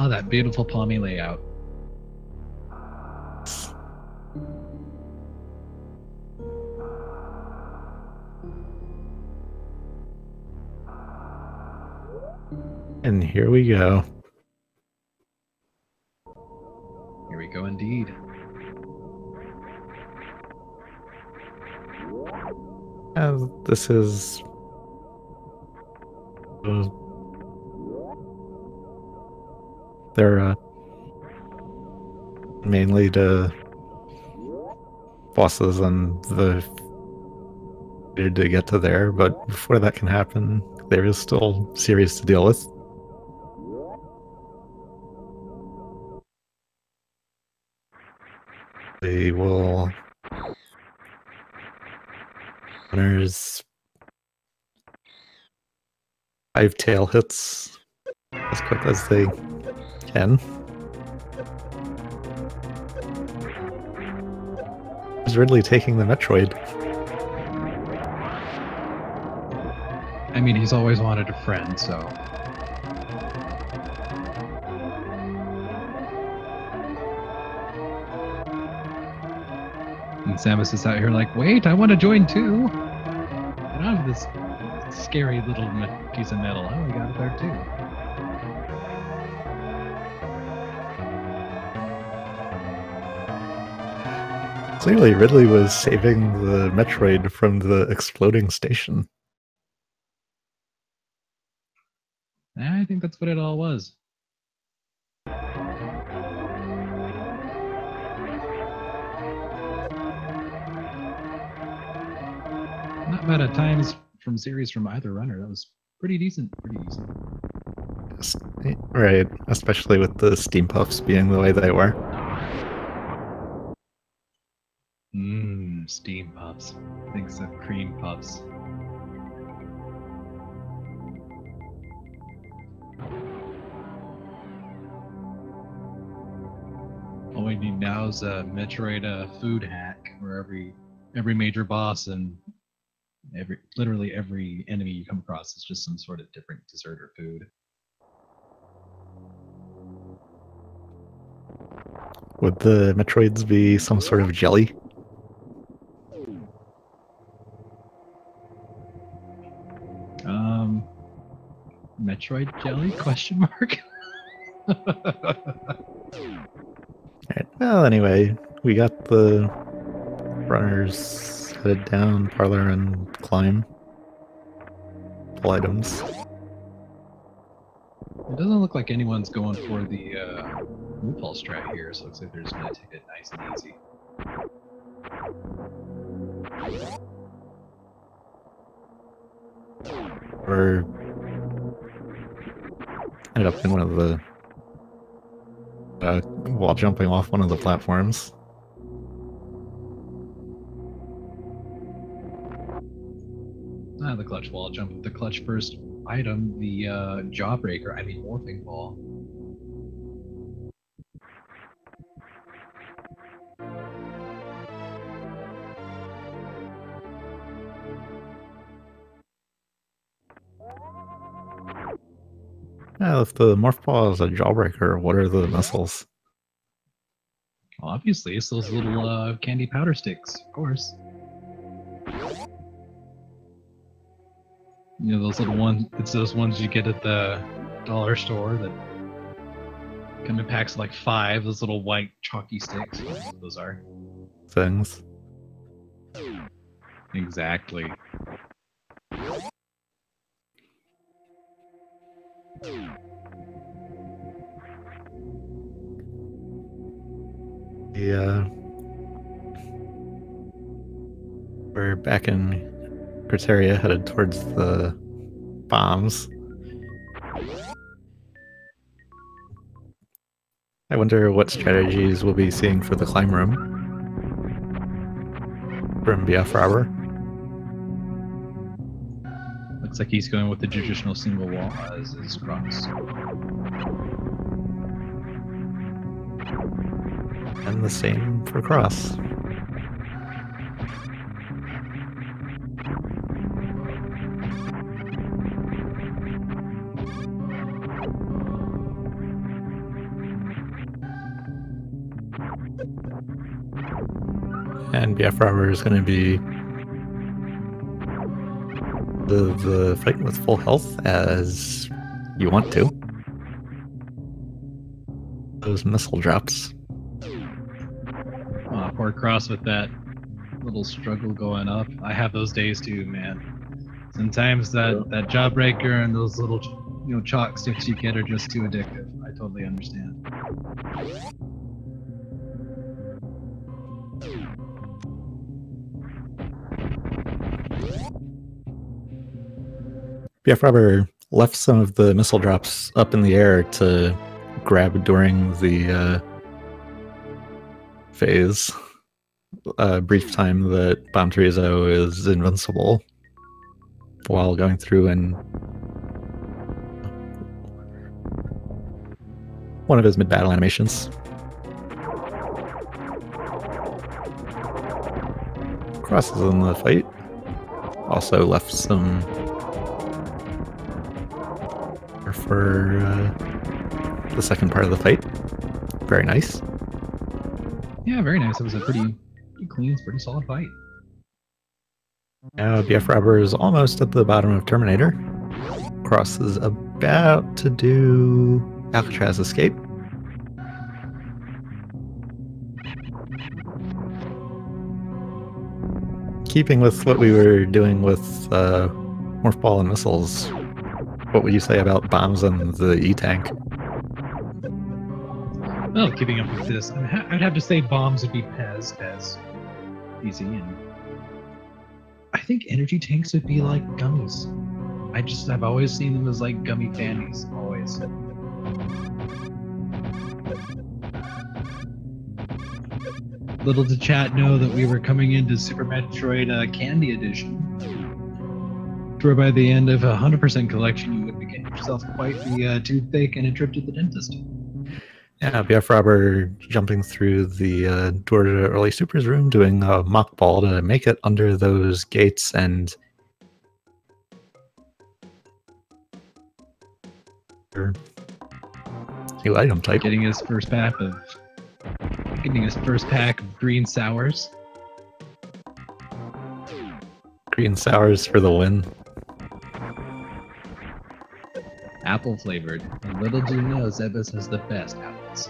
Ah, that beautiful palmy layout. And here we go. Here we go indeed. This is they're mainly the bosses and the to get to there, but before that can happen, there is still series to deal with. They will runners 5 tail hits as quick as they can. Is Ridley taking the Metroid? I mean, he's always wanted a friend, so. And Samus is out here like, wait, I want to join too. I don't have this scary little piece of metal. Oh, we got it there too. Clearly, Ridley was saving the Metroid from the exploding station. I think that's what it all was. Not bad at times from series from either runner. That was pretty decent. Pretty decent. Right, especially with the steam puffs being the way they were. Steam puffs. Thinks of cream puffs. All we need now is a Metroid food hack, where every major boss and literally every enemy you come across is just some sort of different dessert or food. Would the Metroids be some sort of jelly? Metroid jelly? Question mark. Right. Well, anyway, we got the runners headed down parlor and climb. Pull items. It doesn't look like anyone's going for the impulse strat here, so it looks like they're just going to take it nice and easy. Or ended up in one of the while jumping off one of the platforms. The clutch wall jump with the clutch first item, the jawbreaker, morphing ball. Yeah, if the morph ball is a jawbreaker, what are the missiles? Well, obviously, it's those little candy powder sticks, of course. You know, those little ones, it's those ones you get at the dollar store that come in packs of like 5, those little white chalky sticks. That's what those are. Things. Exactly. Yeah. We're back in Criteria, headed towards the bombs. I wonder what strategies we'll be seeing for the climb room from BFrobber. Looks like he's going with the traditional single wall as his cross. And the same for cross. And BFrobber is going to be the fight with full health as you want to. Those missile drops. Poor Cross with that little struggle going up. I have those days too, man. Sometimes that jawbreaker and those little chalk sticks you get are just too addictive. I totally understand. BFrobber left some of the missile drops up in the air to grab during the phase. Brief time that Bomb Chorizo is invincible while going through and one of his mid-battle animations. Cross is in the fight. Also left some for the second part of the fight. Very nice. Yeah, very nice. It was a pretty clean, pretty solid fight. Now BFrobber is almost at the bottom of Terminator. Cross is about to do Alcatraz Escape. Keeping with what we were doing with Morph Ball and missiles, what would you say about bombs and the E-Tank? Well, keeping up with this, I'd have to say bombs would be Pez, easy, and I think energy tanks would be like gummies. I've always seen them as like gummy panties, always. Little did chat know that we were coming into Super Metroid Candy Edition, where by the end of 100% collection you would be getting yourself quite the toothache and a trip to the dentist. Yeah, BFrobber jumping through the door to Early Super's room, doing a mock ball to make it under those gates and new item type. Getting his first pack of green sours. Green sours for the win. Apple flavored. And little do you know, Zebus has the best apples.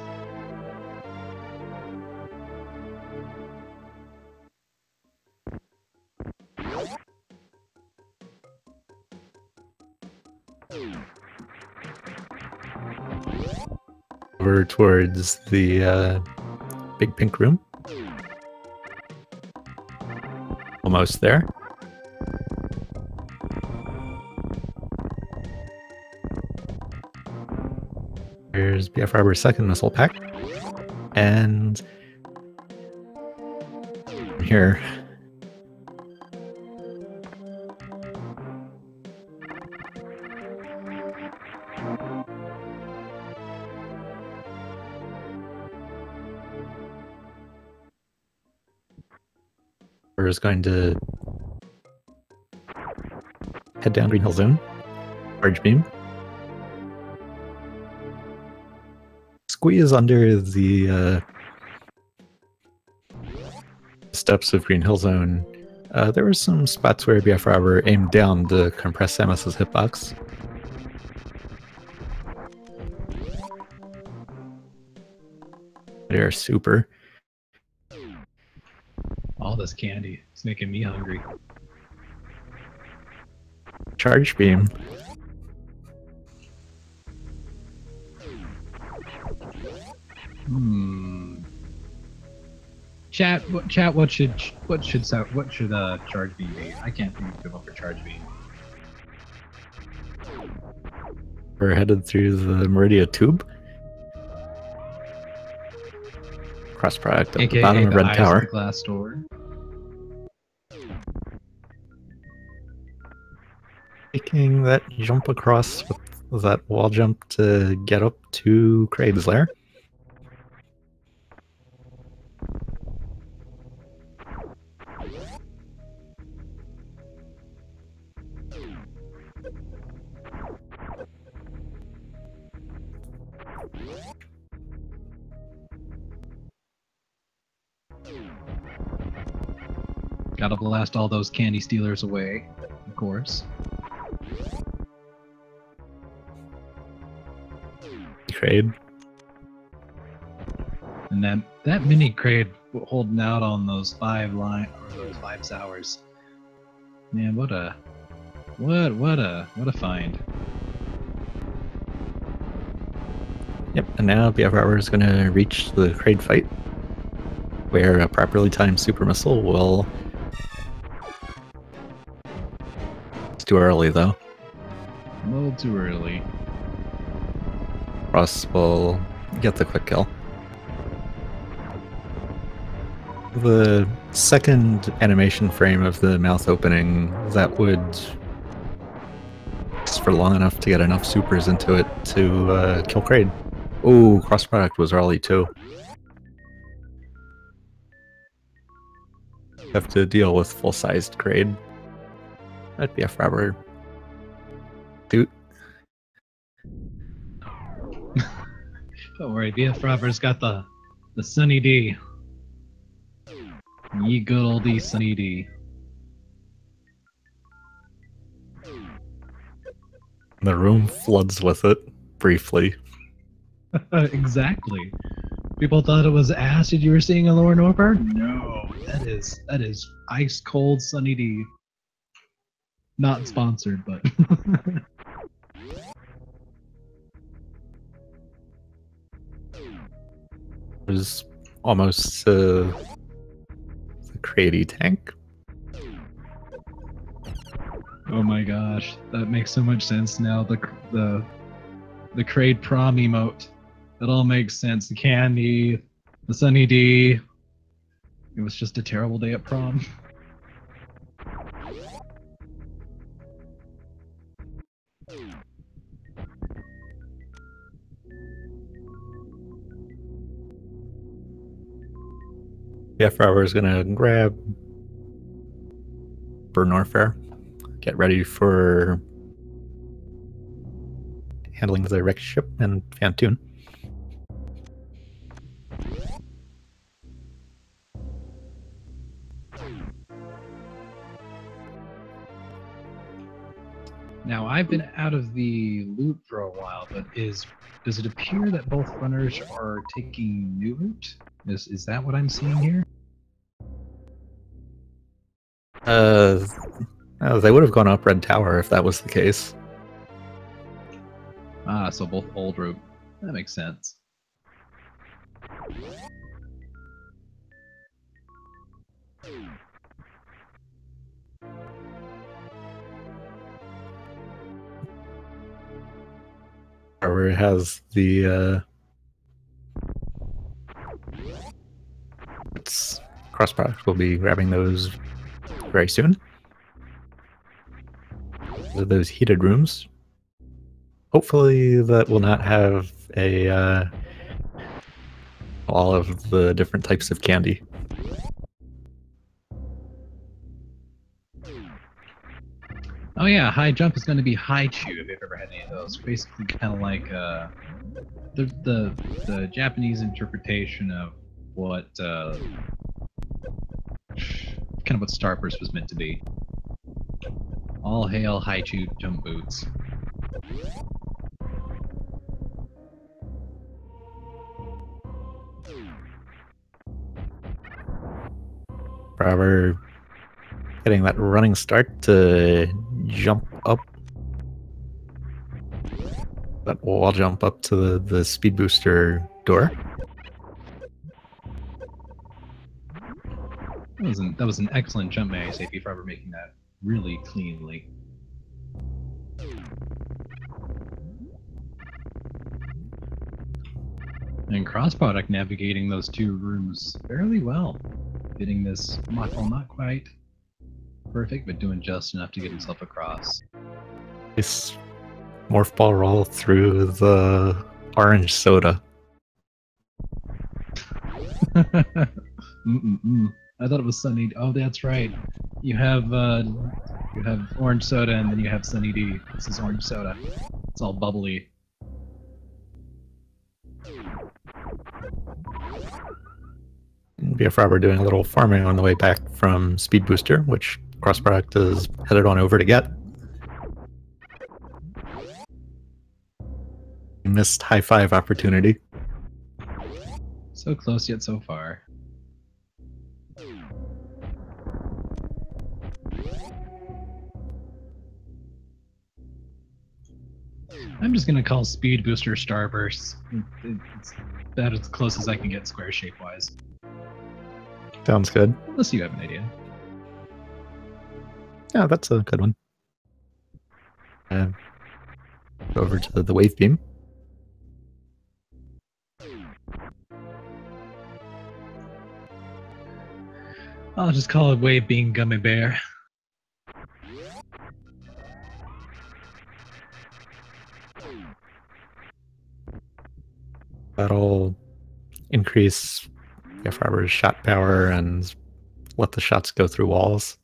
Over towards the big pink room. Almost there. Here's BFrobber's second missile pack. And here. We're just going to head down Green Hill Zone. Charge beam. Squeeze under the steps of Green Hill Zone. There were some spots where BFrobber aimed down to compress Samus's hitbox. They're super. All this candy is making me hungry. Charge beam. Chat. What should charge beam be? I can't think of a charge beam. We're headed through the Meridia Tube. Cross product at the bottom of Red Tower. Glass door. Taking that jump across with that wall jump to get up to Craig's lair. Gotta blast all those candy stealers away, of course. Crade. And that mini crate holding out on those 5 sours. Man, what a find. Yep, and now BFrobber is going to reach the Crade fight, where a properly timed super missile will... It's too early, though. A little too early. Ross will get the quick kill. The second animation frame of the mouth opening, that would last for long enough to get enough supers into it to kill Crade. Ooh, cross-product was early too. Have to deal with full-sized Crade. That'd be a BFrobber. Dude. Don't worry, BFrobber's got the Sunny D. Ye good oldie Sunny D. The room floods with it, briefly. Exactly. People thought it was acid you were seeing in Lower Norper? No, that is ice cold Sunny D. Not sponsored, but It was almost the Crady tank. oh my gosh, that makes so much sense now. The Crade prom emote. It all makes sense. The candy, the Sunny D. It was just a terrible day at prom. BFrobber is gonna grab Burn Warfare. Get ready for handling the wrecked ship and Fantoon. Now, I've been out of the loot for a while, but does it appear that both runners are taking new loot? Is that what I'm seeing here? Oh, they would have gone up Red Tower if that was the case. Ah, so both old route. That makes sense. However, it has the its cross product will be grabbing those very soon. Those heated rooms. Hopefully that will not have a all of the different types of candy. Oh yeah, high jump is going to be high chew if you've ever had any of those. Basically, kind of like the Japanese interpretation of what kind of what Starburst was meant to be. All hail high chew jump boots. BFrobber getting that running start to jump up. That wall jump up to the speed booster door. That was an excellent jump, may I say, BFrobber making that really cleanly. And cross product navigating those two rooms fairly well. Getting this well, not quite perfect, but doing just enough to get himself across. This morph ball roll through the orange soda. I thought it was Sunny. Oh, that's right. You have orange soda, and then you have Sunny D. This is orange soda. It's all bubbly. BFrobber doing a little farming on the way back from Speed Booster, which crossproduct is headed on over to get. Missed high five opportunity. So close yet so far. I'm just gonna call Speed Booster Starburst. It's about as close as I can get square shape wise. Sounds good. Unless you have an idea. Yeah, that's a good one. Go over to the wave beam. I'll just call it Wave Beam Gummy Bear. That'll increase BFrobber's shot power and let the shots go through walls.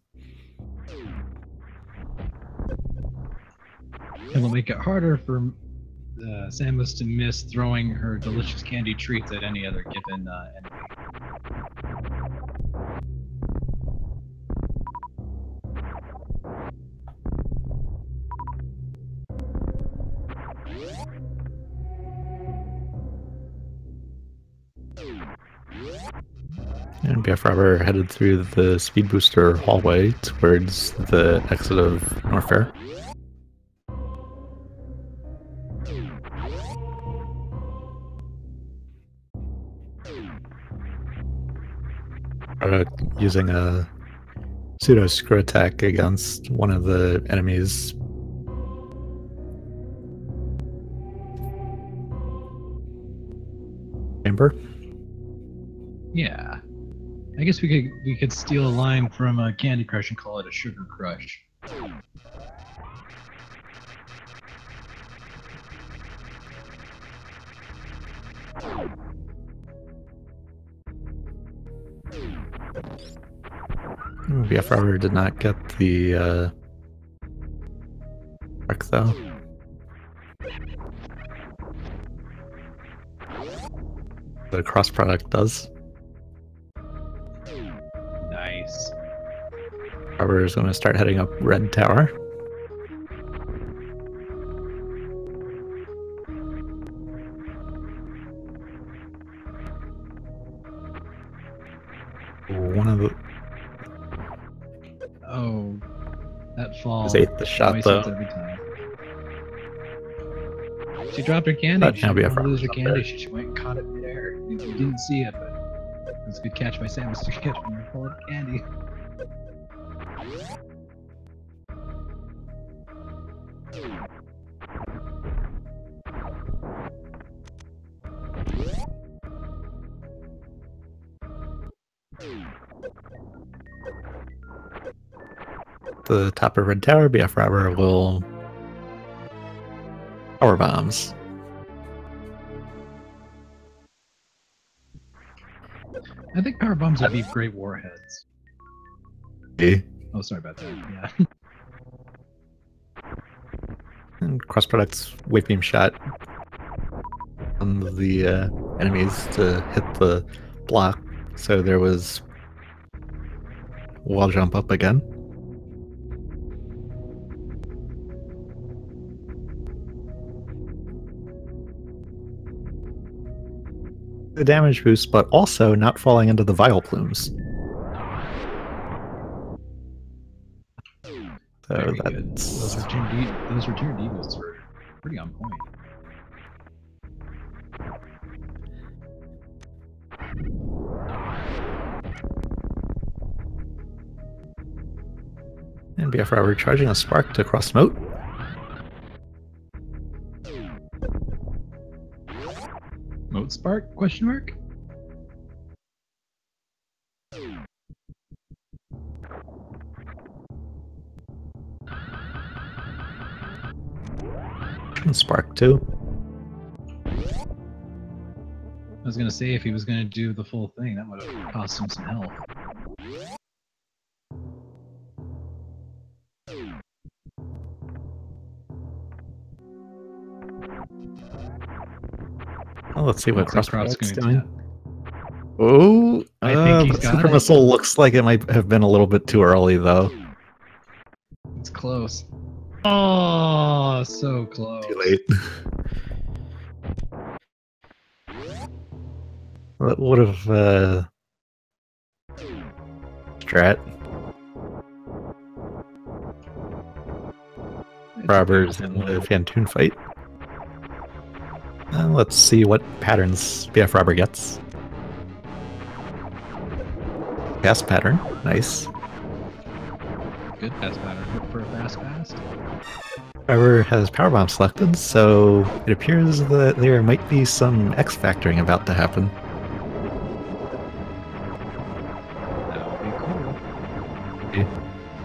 It'll make it harder for Samus to miss throwing her delicious candy treats at any other given enemy. And BFrobber headed through the Speed Booster hallway towards the exit of Norfair. Using a pseudo screw attack against one of the enemies. Chamber? Yeah. I guess we could steal a line from Candy Crush and call it a Sugar Crush. BFrobber did not get the arc though. The cross product does. Nice. BFrobber is going to start heading up Red Tower. One of the that fall. just ate the shot though. Every time. She dropped her candy. But She now didn't BFrobber lose her up candy. there. She went and caught it midair. You didn't see it, but it was a good catch by Samus to catch when you're full of candy. The top of Red Tower, BFrobber will power bombs. I think power bombs would be great warheads. Okay. Oh, sorry about that. Yeah. And cross product's wave beam shot on the enemies to hit the block, so there was wall jump up again. The damage boost, but also not falling into the vial plumes. So Very that's good. Those return devos were pretty on point. and BFrobber charging a spark to cross moat. Moat spark? Question mark? Spark 2. I was gonna say if he was gonna do the full thing, that would have cost him some health. Well, let's see what Looks like cross product's Croft's doing. gonna Oh, I think he's the got super it. missile looks like it might have been a little bit too early, though. It's close. Oh, so close. Too late. That would have strat. Robbers in the Fantoon fight. Let's see what patterns BFrobber gets. Pass pattern, nice. Good pass pattern. Look for a fast pass. Robber has power bomb selected, so it appears that there might be some X factoring about to happen. That would be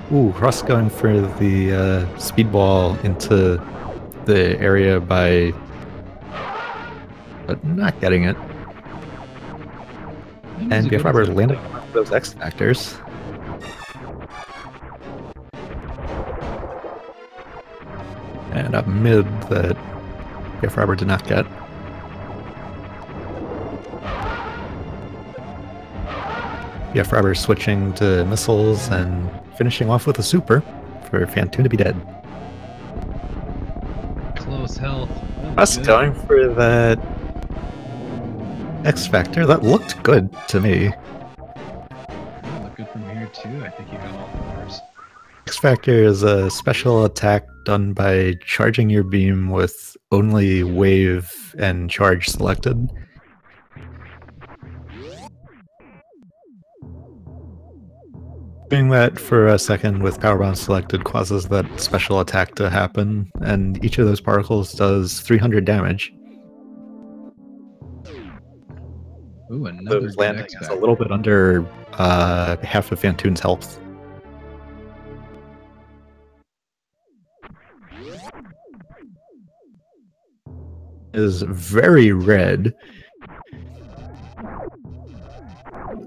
cool. Ooh, Ross going for the speedball into the area by, but not getting it. And BFrobber landed one of those X factors. And up mid that BFrobber did not get. BFrobber switching to missiles and finishing off with a super for Fantoon to be dead. Close health. Us going for that X Factor. That looked good to me. Look good from here too. I think you got all fours. X Factor is a special attack done by charging your beam with only wave and charge selected. Doing that for a second with power bomb selected causes that special attack to happen, and each of those particles does 300 damage. Ooh, another Those landing is a little bit under half of Fantoon's health. Is very red.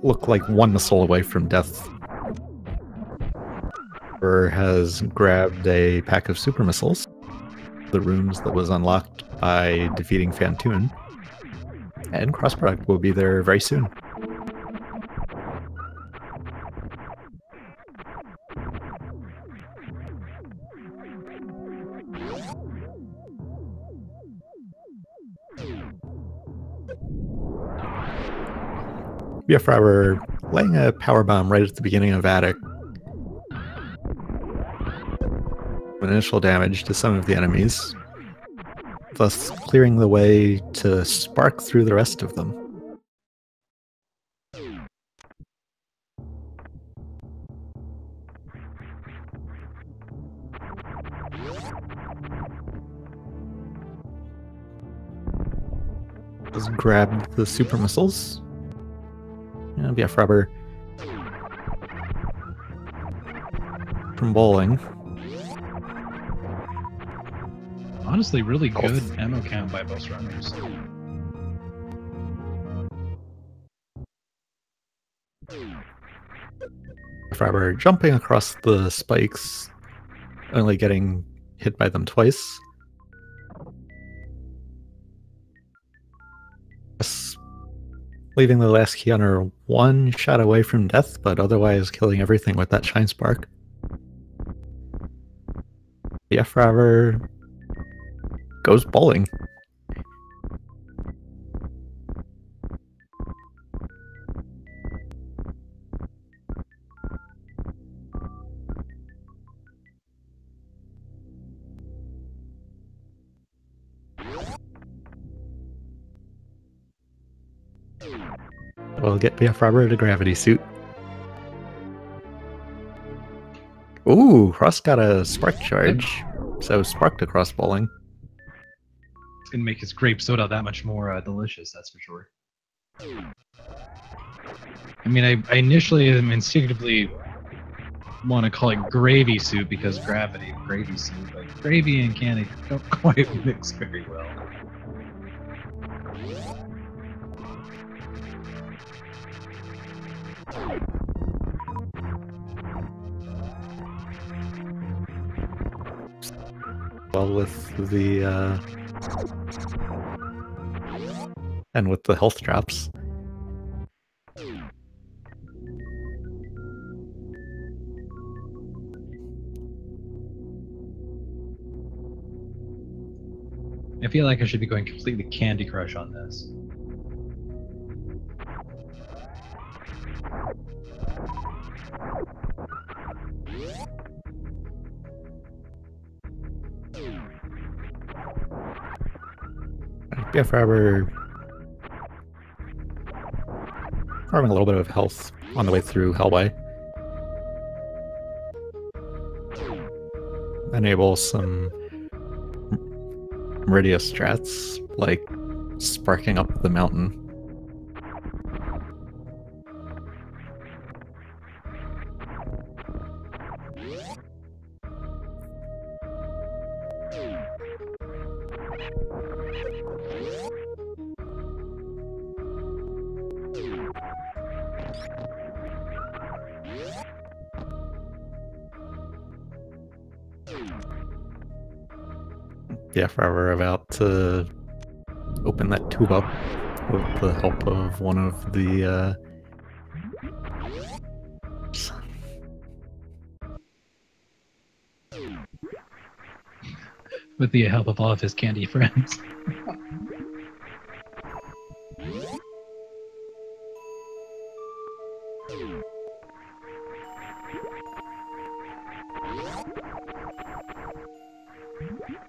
Look like one missile away from death. Or has grabbed a pack of super missiles, the rooms that was unlocked by defeating Fantoon, and crossproduct will be there very soon. BFrobber laying a power bomb right at the beginning of Attic. Initial damage to some of the enemies, thus clearing the way to spark through the rest of them. Just grab the super missiles. And BFrobber from bowling. Honestly, really good ammo count by both runners. BFrobber jumping across the spikes, only getting hit by them twice. Leaving the last key hunter one shot away from death, but otherwise killing everything with that shine spark. BFrobber goes bowling. We'll get BFrobber to gravity suit. Ooh, Ross got a spark charge, so sparked across bowling. It's gonna make his grape soda that much more delicious, that's for sure. I mean, I initially instinctively want to call it gravy soup because gravity, gravy soup, but gravy and candy don't quite mix very well. Well, with the and with the health drops. I feel like I should be going completely Candy Crush on this. BFrobber farming a little bit of health on the way through Hellway. Enable some Meridia strats, like sparking up the mountain. BFrobber about to open that tube up with the help of one of the with the help of all of his candy friends.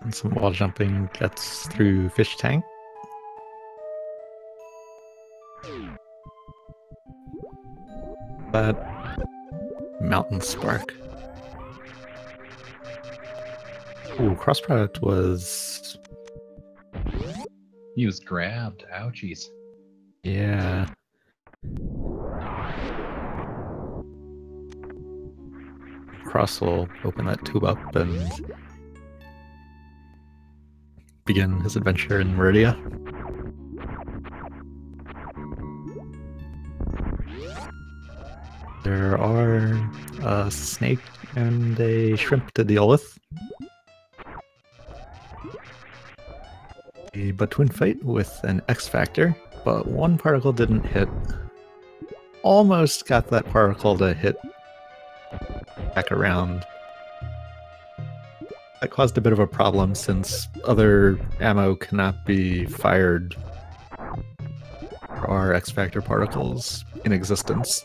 and some wall jumping gets through fish tank. That mountain spark. Ooh, crossproduct was... He was grabbed. Ouchies. Yeah. Cross will open that tube up and begin his adventure in Meridia. There are a snake and a shrimp to deal with. A twin fight with an X Factor, but one particle didn't hit. Almost got that particle to hit back around. That caused a bit of a problem since other ammo cannot be fired. There are X Factor particles in existence.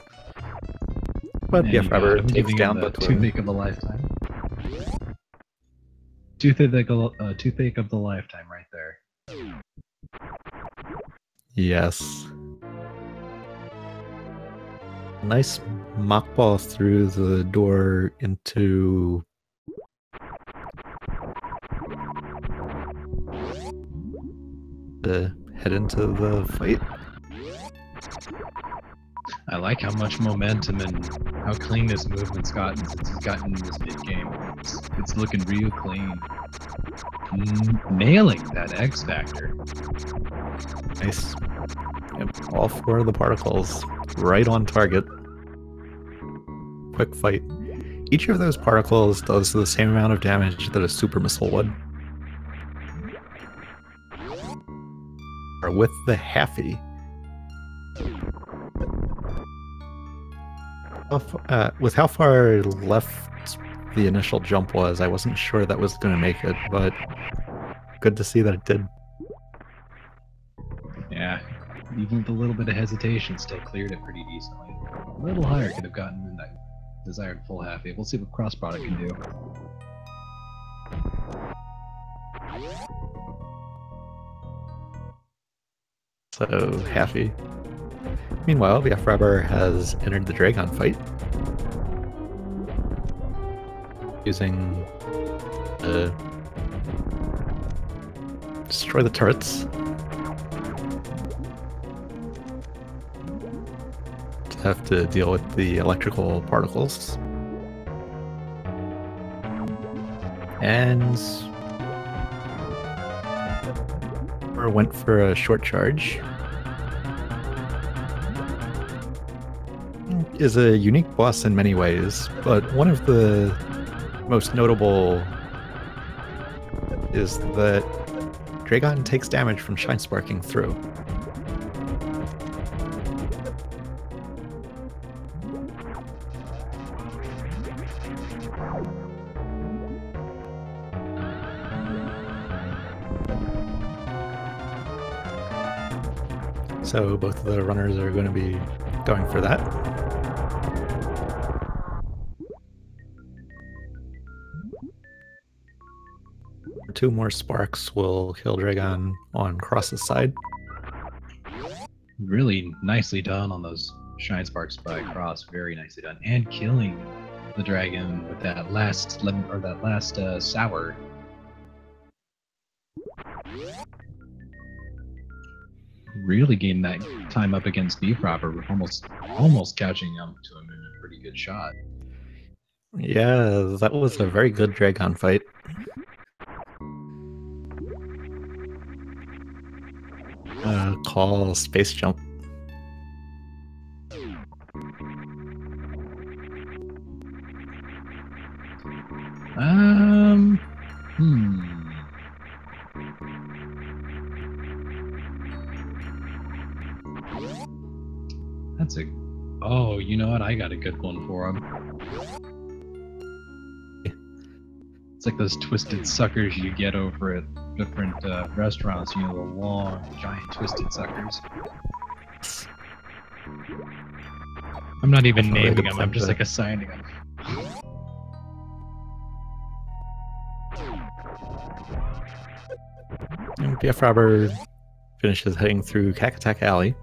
But BFrobber takes down the twin. Toothache of a lifetime. Toothache of the lifetime right there. Yes. Nice mock ball through the door into the head into the fight. I like how much momentum and how clean his movement's gotten since he's gotten in this mid-game. It's looking real clean. Nailing that X Factor. Nice. Yep, all four of the particles right on target. Quick fight. Each of those particles does the same amount of damage that a super missile would. Or with the halfie. With how far left the initial jump was, I wasn't sure that was going to make it, but good to see that it did. Yeah, even with a little bit of hesitation, still cleared it pretty decently. A little higher could have gotten in that desired full halfie. We'll see what cross product can do. So, halfie. Meanwhile, BFrobber has entered the Dragon fight. Using destroy the turrets. To have to deal with the electrical particles. And went for a short charge. Is a unique boss in many ways, but one of the most notable is that Dragon takes damage from shine sparking through. So both of the runners are going to be going for that. Two more sparks will kill Dragon on Cross's side. Really nicely done on those Shine Sparks by Cross. Very nicely done. And killing the dragon with that last lemon, or that last sour. Really gained that time up against BFrobber, almost catching him to him in a pretty good shot. Yeah, that was a very good Dragon fight. Call space jump. That's a... Oh, you know what? I got a good one for him. It's like those twisted suckers you get over at different restaurants, you know, the long, giant twisted suckers. I'm not even naming them, I'm just like assigning them. And BFrobber finishes heading through Cacatac Alley,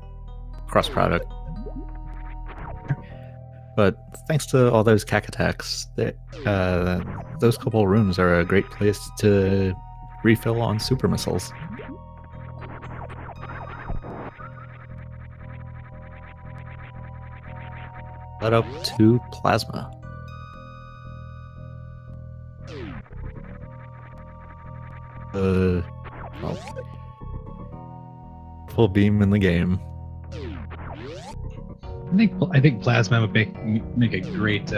cross product. But thanks to all those Cacatacs, those couple rooms are a great place to refill on super missiles. Led up to Plasma. Full beam in the game. I think Plasma would make a great you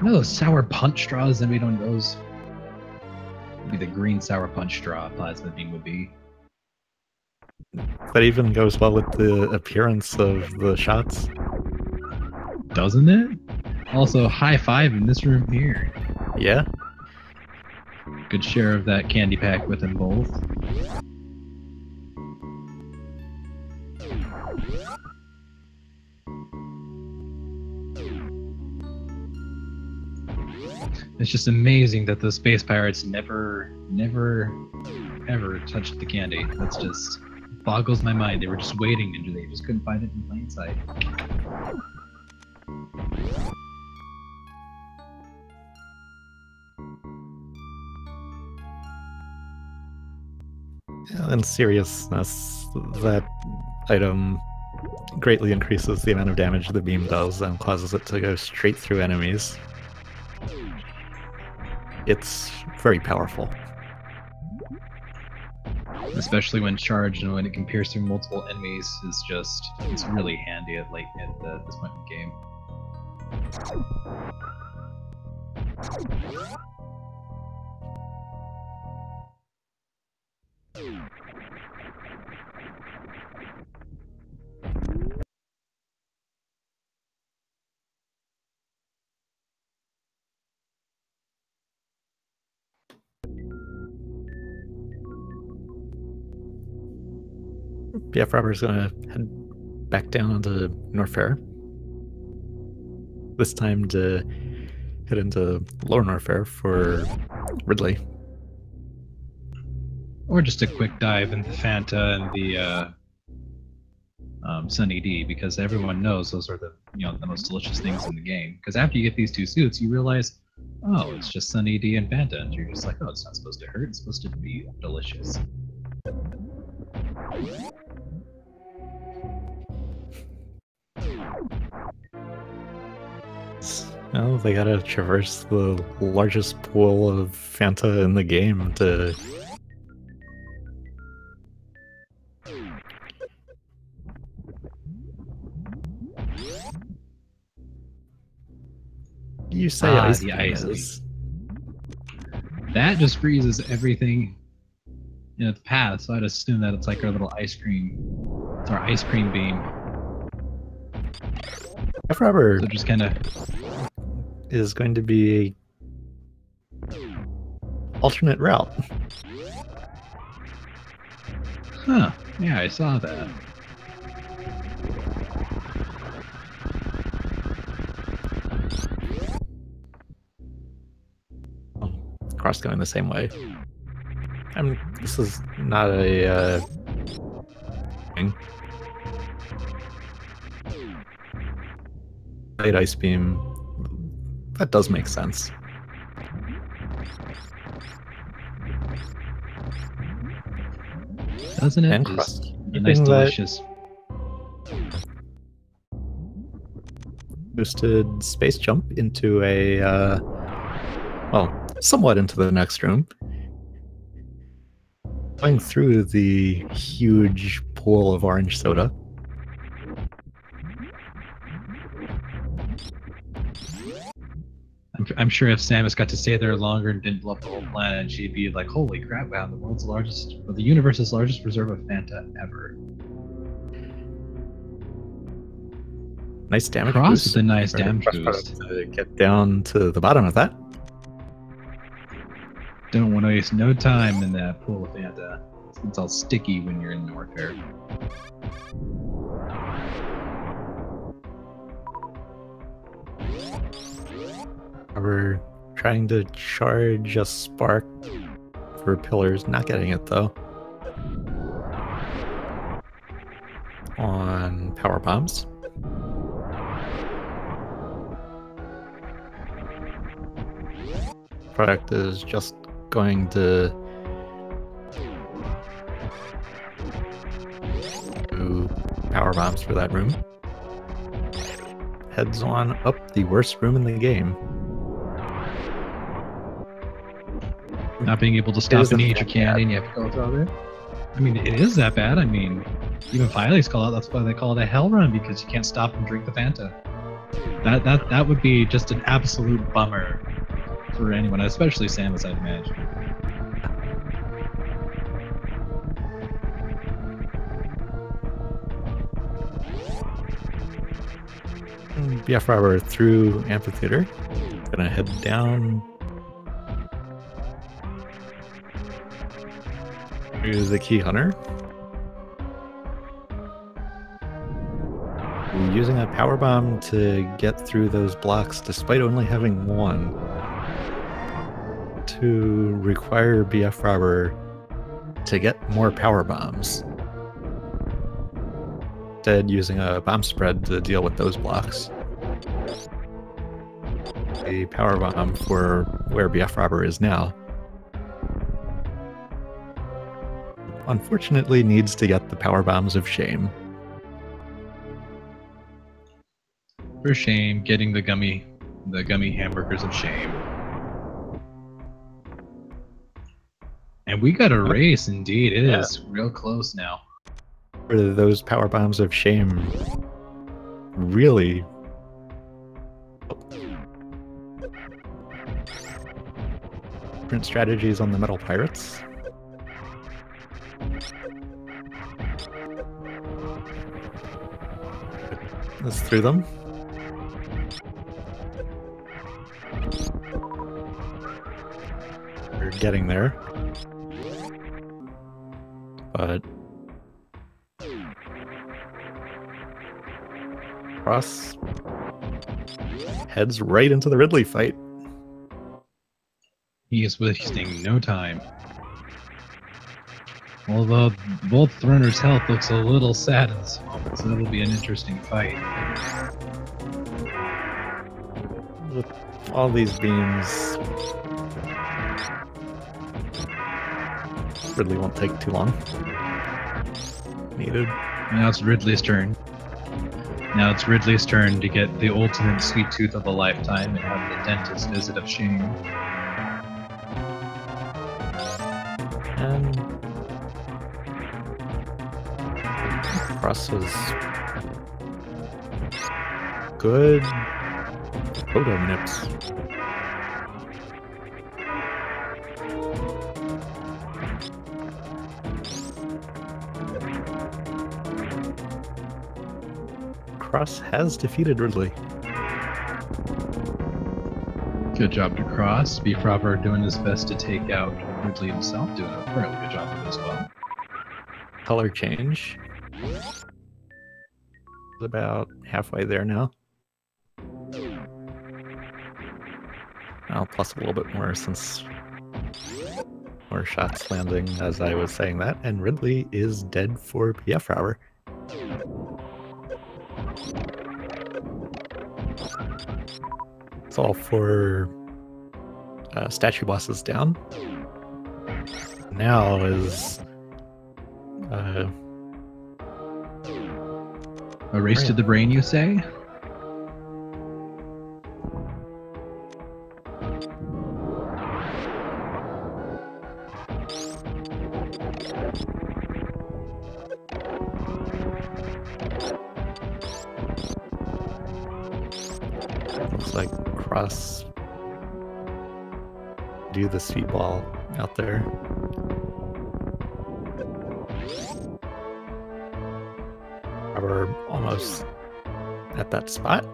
know those sour punch straws that made on those? Would be the green sour punch straw Plasma beam would be. That even goes well with the appearance of the shots. Doesn't it? Also, high five in this room here. Yeah. Good share of that candy pack with them both. It's just amazing that the space pirates never, ever touched the candy. That's just boggles my mind. They were just waiting and they just couldn't find it in plain sight. In seriousness, that item greatly increases the amount of damage the beam does and causes it to go straight through enemies. It's very powerful. Especially when charged and when it can pierce through multiple enemies, it's really handy at this point in the game. BFrobber is going to head back down onto Norfair. This time to head into Lower Norfair for Ridley. Or just a quick dive into Fanta and the Sunny D, because everyone knows those are the most delicious things in the game. Because after you get these two suits, you realize, oh, it's just Sunny D and Fanta, and you're just like, oh, it's not supposed to hurt. It's supposed to be delicious. Well, they gotta traverse the largest pool of Fanta in the game to... You say ice the cream ice is. That just freezes everything in its path, so I'd assume that it's like our little ice cream. It's our ice cream beam. BFrobber So just kind of is going to be a alternate route. Huh. Yeah, I saw that. Cross going the same way. This is not a thing. Light ice beam. That does make sense. Doesn't it? And Just crust. a nice, delicious. Boosted space jump into a, well, somewhat into the next room. Going through the huge pool of orange soda. I'm sure if Samus got to stay there longer and didn't blow up the whole planet, she'd be like, "Holy crap! Wow, the world's largest, or the universe's largest reserve of Fanta ever." Nice damage Cross boost. with a nice damage boost. To get down to the bottom of that. Don't want to waste no time in that pool of Fanta. It's all sticky when you're in warfare. We're trying to charge a spark for pillars, not getting it though. On power bombs. Product is just going to do power bombs for that room. Heads on up the worst room in the game. Not being able to stop and eat your candy and you have to go through it. I mean, it is that bad. I mean, even Fileys call it, that's why they call it a hell run, because you can't stop and drink the Fanta. That would be just an absolute bummer for anyone, especially Samus, I'd imagine. BFrobber through Amphitheater. Gonna head down to the Key Hunter. Using a power bomb to get through those blocks despite only having one. To require BFrobber to get more power bombs. Instead, using a bomb spread to deal with those blocks. A power bomb for where BFrobber is now. Unfortunately, needs to get the power bombs of shame. For shame, getting the gummy hamburgers of shame. And we got a race, indeed. It is real close now. For those power bombs of shame, really. Different strategies on the Metal Pirates. Let's through them. We're getting there. But Cross heads right into the Ridley fight. He is wasting no time. Although both runners' health looks a little sad in this moment, so it'll be an interesting fight. With all these beams, Ridley won't take too long. Needed. Now it's Ridley's turn. Now it's Ridley's turn to get the ultimate sweet tooth of a lifetime and have the dentist visit of shame. And Cross is good. Photo nips. Cross has defeated Ridley. Good job to Cross. BFrobber doing his best to take out Ridley himself, doing a fairly good job of it as well. color change. It's about halfway there now. I'll plus a little bit more since more shots landing as I was saying that, and Ridley is dead for BFrobber. It's all for statue bosses down. Now is a race to the brain, you say? Looks like Cross do the speed ball out there. We're almost at that spot.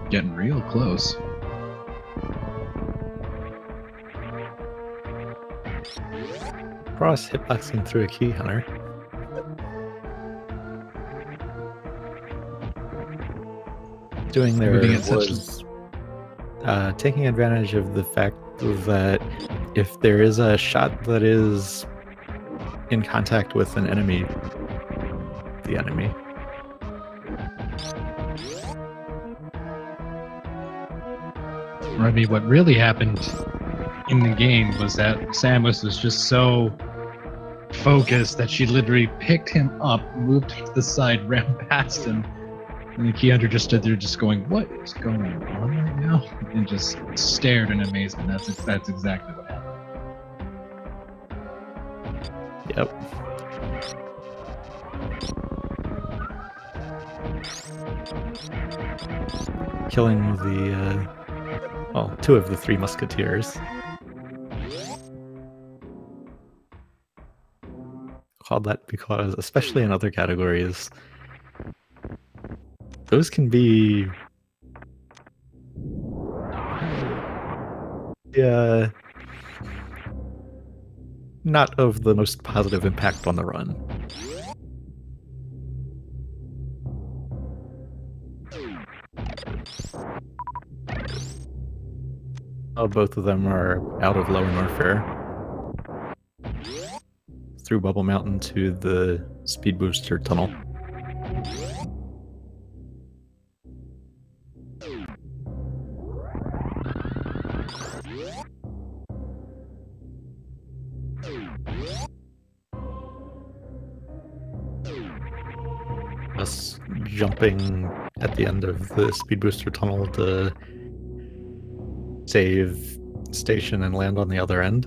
Getting real close. Cross hitboxing through a key hunter. Doing there was taking advantage of the fact that if there is a shot that is in contact with an enemy, the enemy. I mean, what really happened in the game was that Samus was just so focused that she literally picked him up, moved to the side, ran past him, and the key hunter just stood there just going, "What is going on right now?" and just stared in amazement. That's exactly what happened. Yep. Killing the, well, 2 of the 3 musketeers. Called that because, especially in other categories, those can be not of the most positive impact on the run. Oh, both of them are out of Lower Norfair. Through Bubble Mountain to the Speed Booster Tunnel. Us jumping at the end of the Speed Booster Tunnel to save station and land on the other end.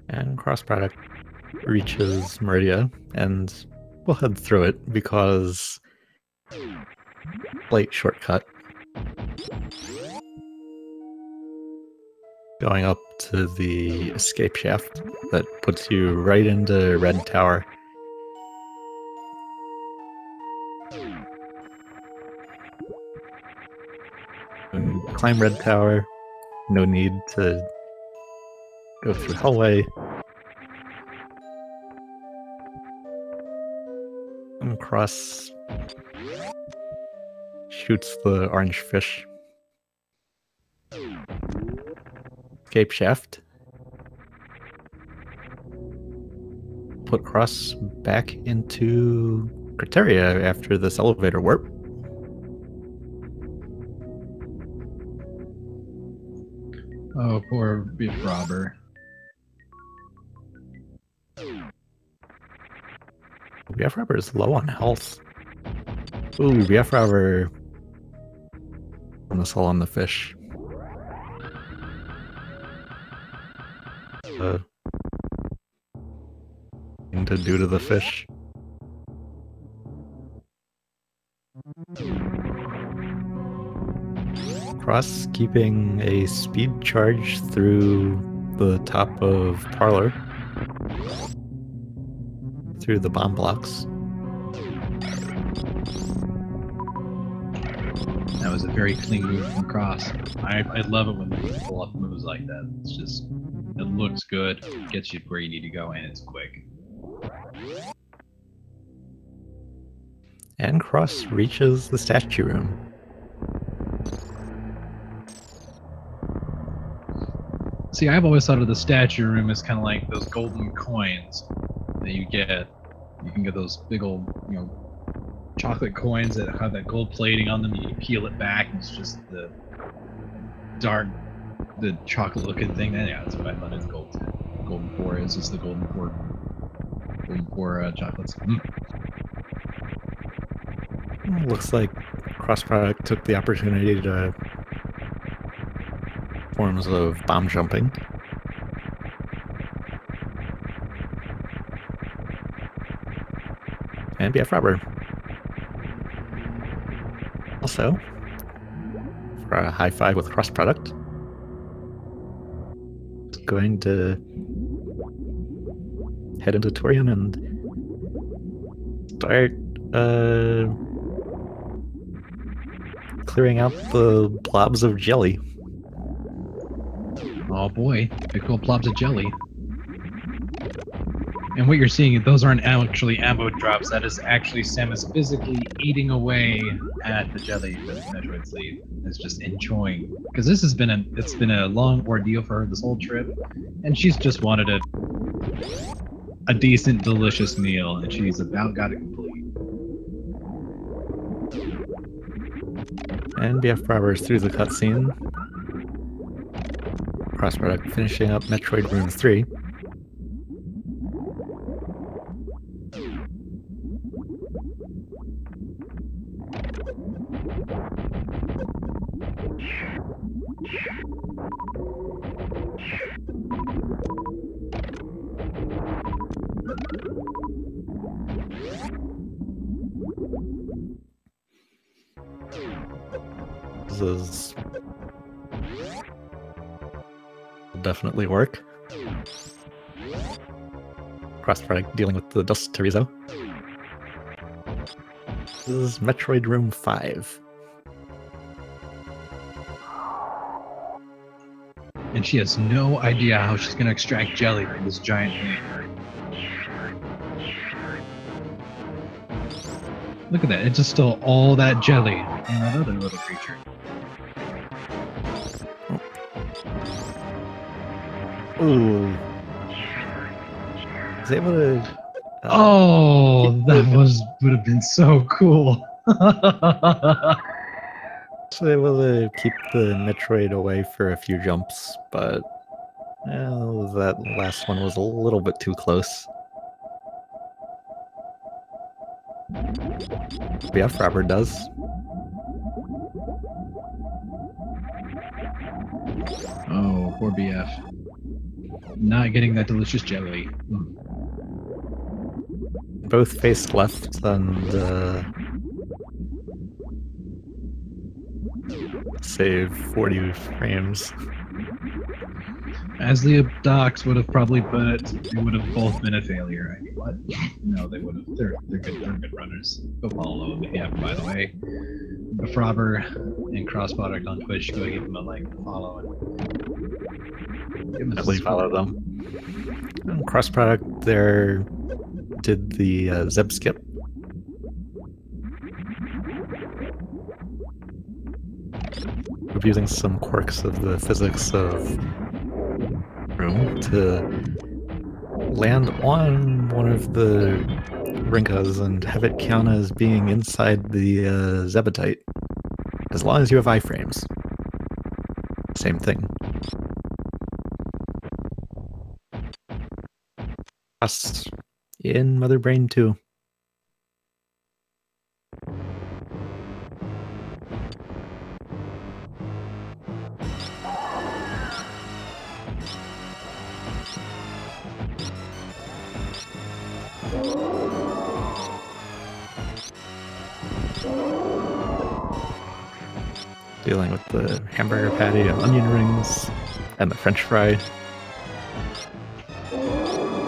And cross-product reaches Meridia, and we'll head through it because late shortcut. Going up to the escape shaft that puts you right into Red Tower. And climb Red Tower, no need to go through hallway. And Cross shoots the orange fish. Escape shaft. Put Cross back into Criteria after this elevator warp. Oh, poor BFrobber. BFrobber is low on health. Ooh, BFrobber on this all on the fish. Thing to do to the fish. Cross keeping a speed charge through the top of Parlor. through the bomb blocks. That was a very clean move from Cross. I love it when they pull off moves like that. It's just, it looks good, gets you where you need to go, and it's quick. And Cross reaches the statue room. See, I've always thought of the statue room as kind of like those golden coins that you get. You can get those big old, chocolate coins that have that gold plating on them. You peel it back, and it's just the dark, the chocolate-looking thing. And yeah, that's what I thought is golden pour is. It's the golden pour chocolates. Looks like Crossproduct took the opportunity to forms of bomb jumping. And BFrobber. Also, for a high five with Crossproduct, going to head into Torian and start clearing out the blobs of jelly. Oh boy, big old blobs of jelly. And what you're seeing, those aren't actually ammo drops. That is actually Samus physically eating away at the jelly that Metroid's lead. Is just enjoying, because this has been it's been a long ordeal for her this whole trip, and she's just wanted a decent, delicious meal, and she's about got it complete. And BFrobber is through the cutscene. Crossproduct finishing up Metroid Room 3. This is definitely work. Crossproduct dealing with the dust Terizo. This is Metroid Room 5. And she has no idea how she's going to extract jelly from this giant thing. Look at that, it just stole all that jelly and that other little creature. Ooh. Is able to... that would have been so cool. Was able to keep the Metroid away for a few jumps, but that last one was a little bit too close. BFrobber does. Oh, poor BF. Not getting that delicious jelly. Both faced left and save 40 frames. As the docs would have probably put it, they would have both been a failure. I mean, what? No, they would have. They're good runners. Go follow them if you haven't, by the way. BFrobber and Crossproduct on Twitch, go give them a like and follow and definitely follow them. And Crossproduct there did the Zeb skip. Using some quirks of the physics of room to land on one of the Rinkas and have it count as being inside the Zebetite, as long as you have iframes. Same thing. Us in Mother Brain 2. Dealing with the hamburger patty and onion rings and the French fry.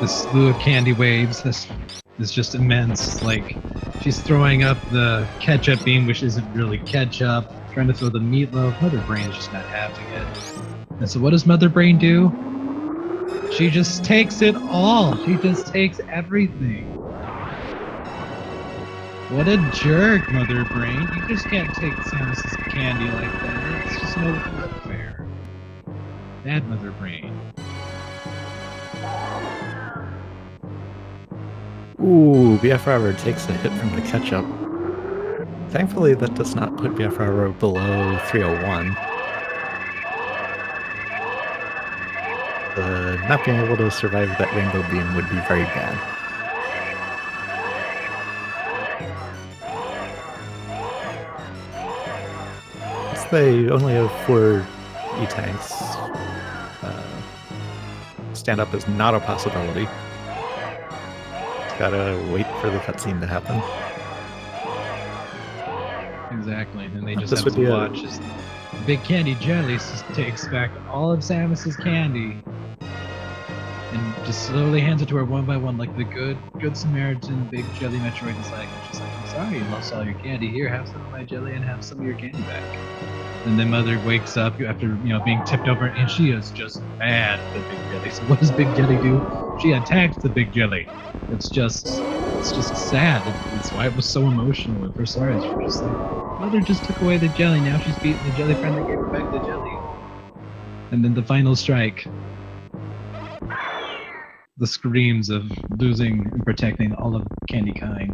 This slew of candy waves is just immense. Like, she's throwing up the ketchup beam, which isn't really ketchup, trying to throw the meatloaf. Mother Brain's just not having it. And so what does Mother Brain do? She just takes it all. She just takes everything. What a jerk, Mother Brain. You just can't take Samus's candy like that. It's just not fair. Bad Mother Brain. Ooh, BFrobber takes a hit from the ketchup. Thankfully, that does not put BFrobber below 301. Not being able to survive that rainbow beam would be very bad. Since they only have 4 E-tanks, stand up is not a possibility. Gotta wait for the cutscene to happen. Exactly, and they just have to watch as Big Candy Jelly just takes back all of Samus's candy and just slowly hands it to her one by one, like the good Samaritan. Big Jelly Metroid is like, she's like, I'm sorry you lost all your candy. Here, have some of my jelly and have some of your candy back. And then Mother wakes up after being tipped over, and she is just mad at the Big Jelly. So what does Big Jelly do? She attacks the Big Jelly. It's just sad. It's why it was so emotional at first. Sorry, she was just like, Mother just took away the jelly. Now she's beating the jelly friend that gave her back the jelly. And then the final strike. The screams of losing and protecting all of Candy Kind,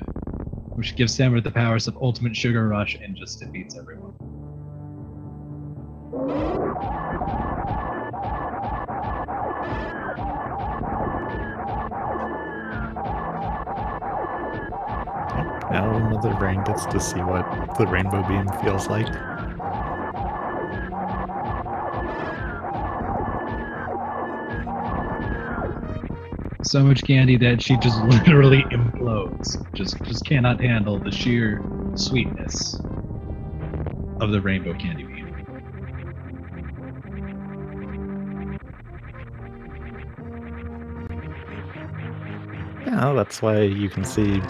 which gives Samus the powers of Ultimate Sugar Rush and just defeats everyone. Now Mother Brain gets to see what the rainbow beam feels like. So much candy that she just literally implodes. Just cannot handle the sheer sweetness of the rainbow candy beam. Yeah, that's why you can see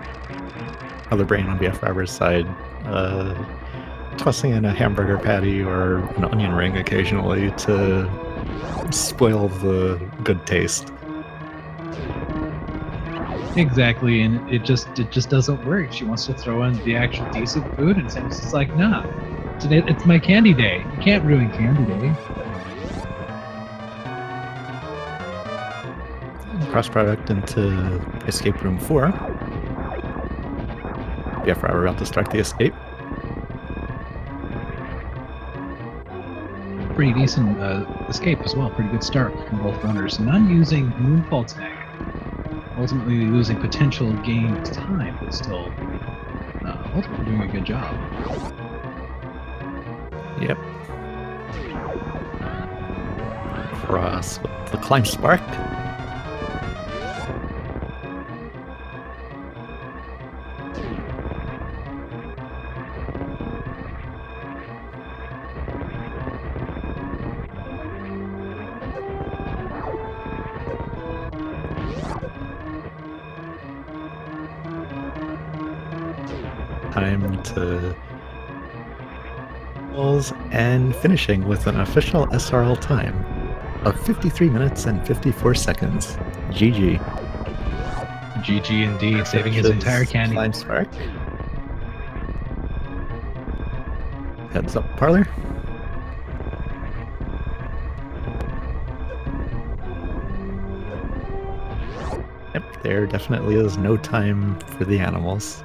Mother Brain on BFrobber's side tossing in a hamburger patty or an onion ring occasionally to spoil the good taste. Exactly, and it just doesn't work. She wants to throw in the actual decent food, and Samus is like, nah, today it's my candy day. You can't ruin candy day. Cross product into escape room 4. BFrobber about to start the escape. Pretty decent escape as well. Pretty good start from both runners. None using Moonfall tag. Ultimately losing potential gained time, but still ultimately doing a good job. Yep. Cross with the climb spark. Time to and finishing with an official SRL time of 53 minutes and 54 seconds. GG. GG indeed, saving his entire candy. Climb spark. Heads up, Parlor. Yep, there definitely is no time for the animals.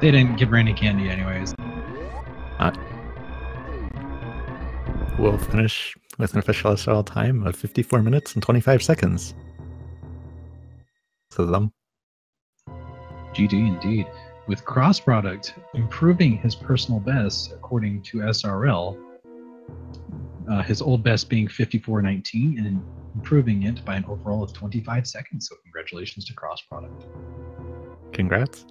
They didn't give her any candy anyways. We'll finish with an official SRL time of 54 minutes and 25 seconds. To them. GG indeed. With cross product improving his personal best according to SRL, his old best being 54:19 and improving it by an overall of 25 seconds. So congratulations to cross product. Congrats.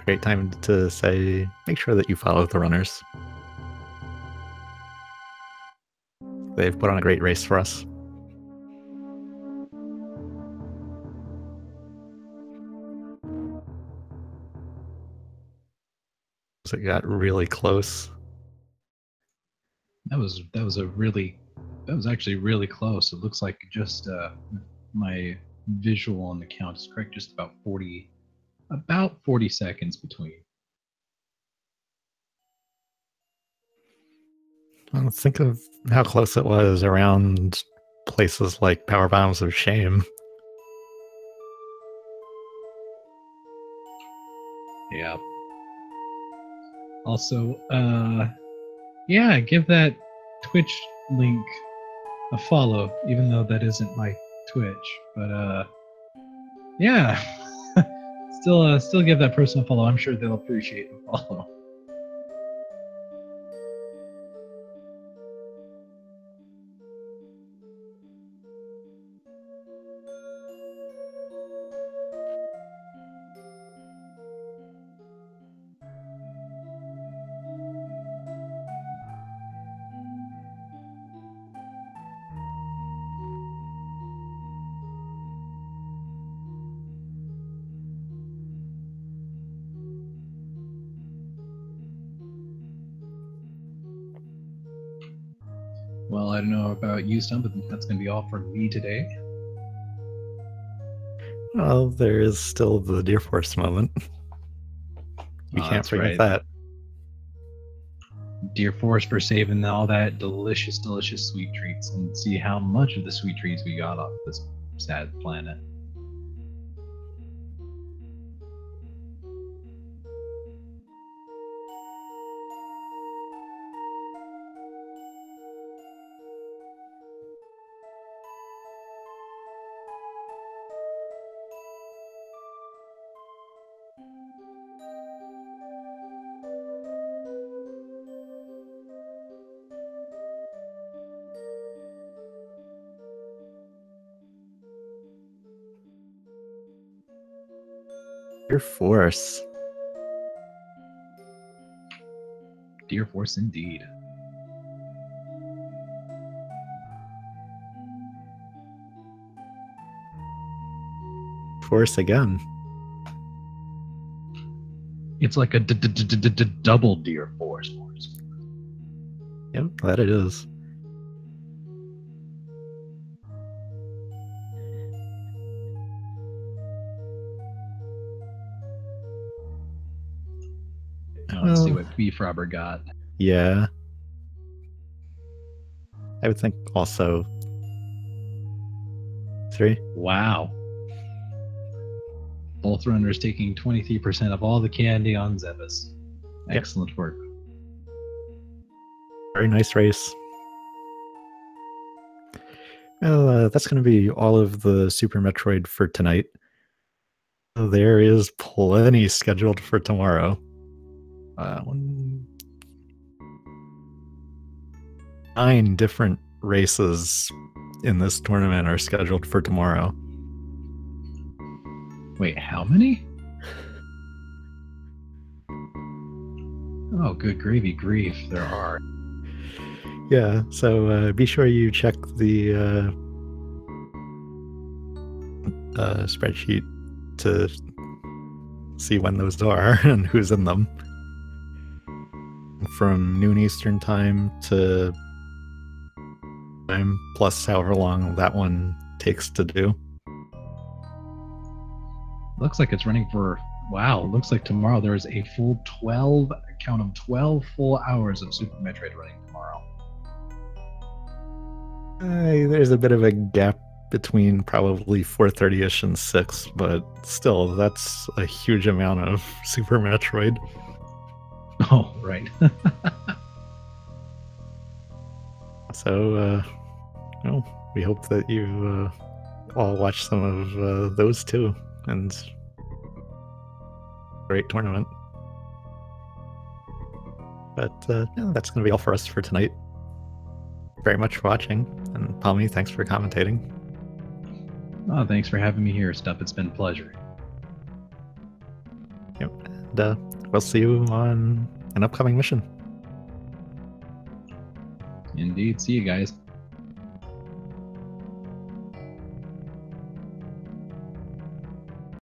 great time to say, make sure that you follow the runners. They've put on a great race for us. So it got really close. That was actually really close. It looks like just my visual on the count is correct, just about 40 seconds between. Well, think of how close it was around places like Power Bombs of Shame. Yeah. Also, yeah, give that Twitch link a follow, even though that isn't my Twitch. But yeah, still give that person a follow. I'm sure they'll appreciate the follow. Well, I don't know about you, Stump, but that's going to be all for me today. Well, there is still the Deer Force moment. You can't forget that. Deer Force for saving all that delicious sweet treats, and see how much of the sweet treats we got off this sad planet. Deer Force. Deer Force indeed. Force again. It's like a double Deer Force. Yep, that it is. Now let's see what BFrobber got. Yeah. I would think also 3. Wow. Both runners taking 23% of all the candy on Zebus. Excellent work. Very nice race. Well, that's going to be all of the Super Metroid for tonight. There is plenty scheduled for tomorrow. 9 different races in this tournament are scheduled for tomorrow. Wait, how many? Oh, good gravy grief, there are. Yeah, so be sure you check the spreadsheet to see when those are and who's in them. From noon Eastern time to time, plus however long that one takes to do. Looks like it's running for, wow, looks like tomorrow there's a full 12, count them, 12 full hours of Super Metroid running tomorrow. There's a bit of a gap between probably 4:30ish and 6, but still, that's a huge amount of Super Metroid. Oh, right. So, well, we hope that you all watch some of those too, and great tournament. But yeah, that's going to be all for us for tonight. Very much for watching, and Palmy, thanks for commentating. Oh, thanks for having me here, Stuff. It's been a pleasure. Yep. we'll see you on an upcoming mission. Indeed. See you guys.